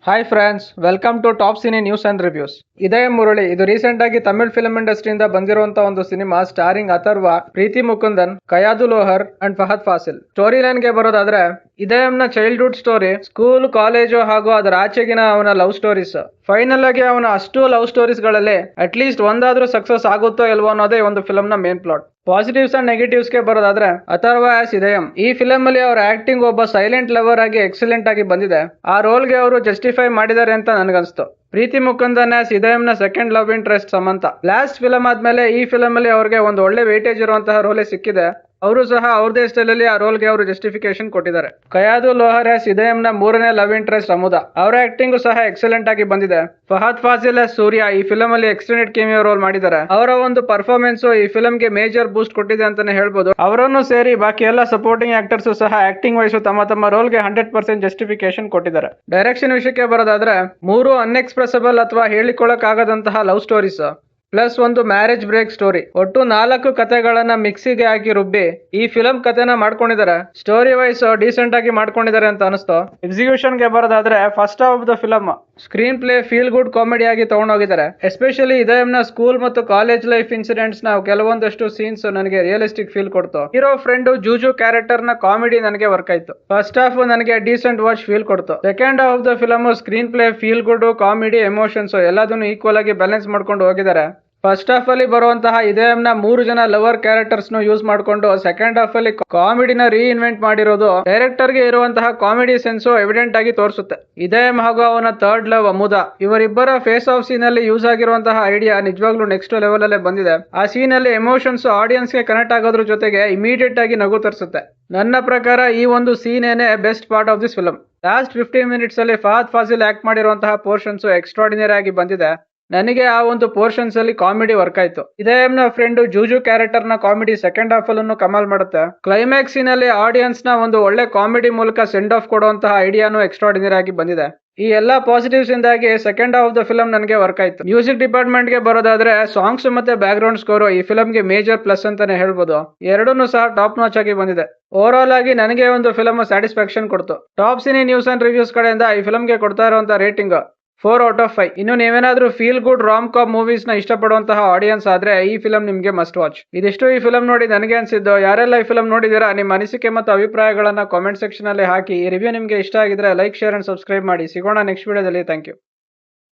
Hi friends, welcome to top cine news and reviews. ಇದೇ ಮುರಳಿ ಇದು recent ಆಗಿ Tamil film ಇಂಡಸ್ಟ್ರಿಯಿಂದ ಬಂದಿರುವಂತ ಒಂದು cinema starring Atharva, Preethi Mukundan, Kayadu Lohar and Fahadh Faasil. Story line ಗೆ ಬರೋದಾದ್ರೆ ಇದೆಯಂನ ಚೈಲ್ಡ್ಹುಡ್ ಸ್ಟೋರಿ, ಸ್ಕೂಲ್, ಕಾಲೇಜು ಹಾಗೂ ಅದರ ಆಚೆಗಿನ ಅವನ ಲವ್ ಸ್ಟೋರೀಸ್. ಫೈನಲ್ ಆಗಿ ಅವನ ಅಷ್ಟು ಲವ್ ಸ್ಟೋರೀಸ್ ಗಳಲ್ಲಿ ಅಟ್ ಲೀಸ್ಟ್ ಒಂದಾದ್ರೂ ಸಕ್ಸಸ್ ಆಗುತ್ತೋ ಇಲ್ವೋ ಅನ್ನೋದೇ ಒಂದು ಫಿಲ್ಮ್ ನ main plot. Positives and negatives ಗೆ ಬರೋದಾದ್ರೆ ಅಥರ್ವ ಆಸ್ ಇದೆಯಂ, ಈ ಫಿಲಂ ಅಲ್ಲಿ ಅವರ ಆಕ್ಟಿಂಗ್ ಒಬ್ಬ ಸೈಲೆಂಟ್ ಲವರ್ ಆಗಿ ಎಕ್ಸಲೆಂಟ್ ಆಗಿ ಬಂದಿದೆ. ಆ ರೋಲ್ ಗೆ ಅವರು ಜಸ್ಟಿಫೈ ಮಾಡಿದ್ದಾರೆ ಅಂತ ನನ್ಗನ್ಸ್ತು. ಪ್ರೀತಿ ಮುಕುಂದನ್ ಆಸ್ ಇದೆಯಂ ನ second love interest Samantha. Last film ಆದ್ಮೇಲೆ ಈ ಫಿಲಂ ಅಲ್ಲಿ ಅವ್ರಿಗೆ ಒಂದು ಒಳ್ಳೆ ವೇಟೇಜ್ ಇರುವಂತಹ ರೋಲೇ ಸಿಕ್ಕಿದೆ. ಅವರು ಸಹ ಅವ್ರದೇ ಸ್ಟೈಲ್ ಅಲ್ಲಿ ಆ ರೋಲ್ ಗೆ ಅವರು ಜಸ್ಟಿಫಿಕೇಶನ್ ಕೊಟ್ಟಿದ್ದಾರೆ. ಕಯಾದು ಲೋಹರ್ ಆಸ್ ಇದೆಯಂ ನ ಮೂರನೇ ಲವ್ ಇಂಟ್ರೆಸ್ಟ್ ಅಮುದ. ಅವರ ಆಕ್ಟಿಂಗ್ ಸಹ ಎಕ್ಸಲೆಂಟ್ ಆಗಿ ಬಂದಿದೆ. ಫಹದ್ ಫಾಸಿಲ್ ಆಸ್ ಸೂರ್ಯ ಈ ಫಿಲಂ ಅಲ್ಲಿ ಎಕ್ಸ್ಟೆಂಡೆಡ್ ಕೆಮಿಯೋ ರೋಲ್ ಮಾಡಿದ್ದಾರೆ. ಅವರ ಒಂದು ಪರ್ಫಾರ್ಮೆನ್ಸ್ ಈ ಫಿಲಂ ಗೆ ಮೇಜರ್ ಬೂಸ್ಟ್ ಕೊಟ್ಟಿದೆ ಅಂತಾನೆ ಹೇಳ್ಬೋದು. ಅವರನ್ನು ಸೇರಿ ಬಾಕಿ ಎಲ್ಲ ಸಪೋರ್ಟಿಂಗ್ ಆಕ್ಟರ್ಸ್ ಸಹ ಆಕ್ಟಿಂಗ್ ವೈಸ್ ತಮ್ಮ ರೋಲ್ ಗೆ 100% ಜಸ್ಟಿಫಿಕೇಶನ್ ಕೊಟ್ಟಿದ್ದಾರೆ. ಡೈರೆಕ್ಷನ್ ವಿಷಯಕ್ಕೆ ಬರೋದಾದ್ರೆ ಮೂರು ಅನ್ಎಕ್ಸ್ಪ್ರೆಸಬಲ್ ಅಥವಾ ಹೇಳಿಕೊಳ್ಳಕ್ ಆಗದಂತಹ ಲವ್ ಸ್ಟೋರೀಸ್ ಪ್ಲಸ್ ಒಂದು ಮ್ಯಾರೇಜ್ ಬ್ರೇಕ್ ಸ್ಟೋರಿ, ಒಟ್ಟು 4 ಕಥೆಗಳನ್ನ ಮಿಕ್ಸಿಗೆ ಹಾಕಿ ರುಬ್ಬಿ ಈ ಫಿಲಂ ಕಥೆನ ಮಾಡ್ಕೊಂಡಿದ್ದಾರೆ. ಸ್ಟೋರಿ ವೈಸ್ ಡೀಸೆಂಟ್ ಆಗಿ ಮಾಡ್ಕೊಂಡಿದ್ದಾರೆ ಅಂತ ಅನಿಸ್ತು. ಎಕ್ಸಿಕ್ಯೂಷನ್ ಗೆ ಬರೋದಾದ್ರೆ first half of the film screenplay feel good comedy ಆಗಿ ತಗೊಂಡೋಗಿದ್ದಾರೆ. ಎಸ್ಪೆಷಲಿ ಇದೆಯಂನ ಸ್ಕೂಲ್ ಮತ್ತು ಕಾಲೇಜ್ ಲೈಫ್ ಇನ್ಸಿಡೆಂಟ್ಸ್ ನ ಕೆಲವೊಂದಷ್ಟು ಸೀನ್ಸ್ ನನಗೆ ರಿಯಲಿಸ್ಟಿಕ್ ಫೀಲ್ ಕೊಡ್ತು. ಹೀರೋ ಫ್ರೆಂಡ್ ಜೂಜು ಕ್ಯಾರೆಕ್ಟರ್ ನ ಕಾಮಿಡಿ ನನಗೆ ವರ್ಕ್ ಆಯ್ತು. ಫಸ್ಟ್ ಹಾಫ್ ನನಗೆ ಡೀಸೆಂಟ್ ವಾಚ್ ಫೀಲ್ ಕೊಡ್ತು. Second half of the film screenplay feel good comedy emotions ಎಲ್ಲದನ್ನು ಈಕ್ವಲ್ ಆಗಿ ಬ್ಯಾಲೆನ್ಸ್ ಮಾಡ್ಕೊಂಡು ಹೋಗಿದ್ದಾರೆ. ಫಸ್ಟ್ ಹಾಫ್ ಅಲ್ಲಿ ಬರುವಂತಹ ಇದೆಯಂನ 3 ಜನ ಲವರ್ ಕ್ಯಾರೆಕ್ಟರ್ಸ್ ನು ಯೂಸ್ ಮಾಡ್ಕೊಂಡು ಸೆಕೆಂಡ್ ಹಾಫ್ ಅಲ್ಲಿ ಕಾಮಿಡಿನ ರೀಇನ್ವೆಂಟ್ ಮಾಡಿರೋದು ಡೈರೆಕ್ಟರ್ ಗೆ ಇರುವಂತಹ ಕಾಮಿಡಿ ಸೆನ್ಸ್ ಎವಿಡೆಂಟ್ ಆಗಿ ತೋರಿಸುತ್ತೆ. ಇದೆಯಂ ಹಾಗೂ ಅವನ ಥರ್ಡ್ ಲವ್ ಅಮುದ, ಇವರಿಬ್ಬರ ಫೇಸ್ ಆಫ್ ಸೀನ್ ಅಲ್ಲಿ ಯೂಸ್ ಆಗಿರುವಂತಹ ಐಡಿಯಾ ನಿಜವಾಗ್ಲೂ ನೆಕ್ಸ್ಟ್ ಲೆವೆಲ್ ಅಲ್ಲೇ ಬಂದಿದೆ. ಆ ಸೀನ್ ಅಲ್ಲಿ ಎಮೋಷನ್ಸ್ ಆಡಿಯನ್ಸ್ ಗೆ ಕನೆಕ್ಟ್ ಆಗೋದ್ರ ಜೊತೆಗೆ ಇಮಿಡಿಯೇಟ್ ಆಗಿ ನಗು ತರಿಸುತ್ತೆ. ನನ್ನ ಪ್ರಕಾರ ಈ ಒಂದು ಸೀನ್ ಏನೇ best part of this film. Last 15 minutes ಅಲ್ಲಿ ಫಹದ್ ಫಾಸಿಲ್ ಆಕ್ಟ್ ಮಾಡಿರುವಂತಹ ಪೋರ್ಷನ್ಸ್ ಎಕ್ಸ್ಟ್ರಾರ್ಡಿನರಿ ಆಗಿ ಬಂದಿದೆ. ನನಗೆ ಆ ಒಂದು ಪೋರ್ಷನ್ಸ್ ಅಲ್ಲಿ ಕಾಮಿಡಿ ವರ್ಕ್ ಆಯ್ತು. ಇದೆಯಂನ ಫ್ರೆಂಡ್ ಜೂಜು ಕ್ಯಾರೆಕ್ಟರ್ ನ ಕಾಮಿಡಿ ಸೆಕೆಂಡ್ ಹಾಫ್ ಅಲ್ಲೂ ಕಮಾಲ್ ಮಾಡುತ್ತೆ. ಕ್ಲೈಮ್ಯಾಕ್ಸ್ ಸೀನ್ ಅಲ್ಲಿ ಆಡಿಯನ್ಸ್ ನ ಒಂದು ಒಳ್ಳೆ ಕಾಮಿಡಿ ಮೂಲಕ ಸೆಂಡ್ ಆಫ್ ಕೊಡುವಂತಹ ಐಡಿಯಾನು ಎಕ್ಸ್ಟ್ರಾರ್ಡಿನರಿ ಆಗಿ ಬಂದಿದೆ. ಈ ಎಲ್ಲಾ ಪಾಸಿಟಿವ್ಸ್ ಇಂದಾಗಿ second half of the film ನನಗೆ ವರ್ಕ್ ಆಯ್ತು. ಮ್ಯೂಸಿಕ್ ಡಿಪಾರ್ಟ್ಮೆಂಟ್ ಗೆ ಬರೋದಾದ್ರೆ ಸಾಂಗ್ಸ್ ಮತ್ತೆ ಬ್ಯಾಕ್ ಗ್ರೌಂಡ್ ಸ್ಕೋರ್ ಈ ಫಿಲಂ ಗೆ ಮೇಜರ್ ಪ್ಲಸ್ ಅಂತಾನೆ ಹೇಳ್ಬೋದು. ಎರಡನ್ನೂ ಸಹ ಟಾಪ್ ನಾಚ್ ಆಗಿ ಬಂದಿದೆ. ಓವರ್ ಆಲ್ ಆಗಿ ನನಗೆ ಒಂದು ಫಿಲಂ ಸ್ಯಾಟಿಸ್ಫ್ಯಾಕ್ಷನ್ ಕೊಡ್ತು. Top cine news and reviews ಕಡೆಯಿಂದ ಈ ಫಿಲಂ ಗೆ ಕೊಡ್ತಾ ಇರುವಂತಹ ರೇಟಿಂಗ್ 4 ಔಟ್ ಆಫ್ 5. ಇನ್ನು ನೀವೇನಾದ್ರೂ feel good rom com movies ನ ಇಷ್ಟಪಡುವಂತಹ ಆಡಿಯನ್ಸ್ ಆದ್ರೆ ಈ ಫಿಲಂ ನಿಮ್ಗೆ ಮಸ್ಟ್ ವಾಚ್. ಇದಿಷ್ಟು ಈ ಫಿಲಂ ನೋಡಿ ನನಗೆ ಅನ್ಸಿದ್ದು. ಯಾರೆಲ್ಲ ಈ ಫಿಲಂ ನೋಡಿದೀರಾ ನಿಮ್ಮ ಅನಿಸಿಕೆ ಮತ್ತು ಅಭಿಪ್ರಾಯಗಳನ್ನ ಕಾಮೆಂಟ್ ಸೆಕ್ಷನ್ ಅಲ್ಲಿ ಹಾಕಿ. ಈ ರಿವ್ಯೂ ನಿಮ್ಗೆ ಇಷ್ಟ ಆಗಿದ್ರೆ ಲೈಕ್, ಶೇರ್ ಅಂಡ್ ಸಬ್ಸ್ಕ್ರೈಬ್ ಮಾಡಿ. ಸಿಗೋಣ ನೆಕ್ಸ್ಟ್ ವಿಡಿಯೋದಲ್ಲಿ. Thank you.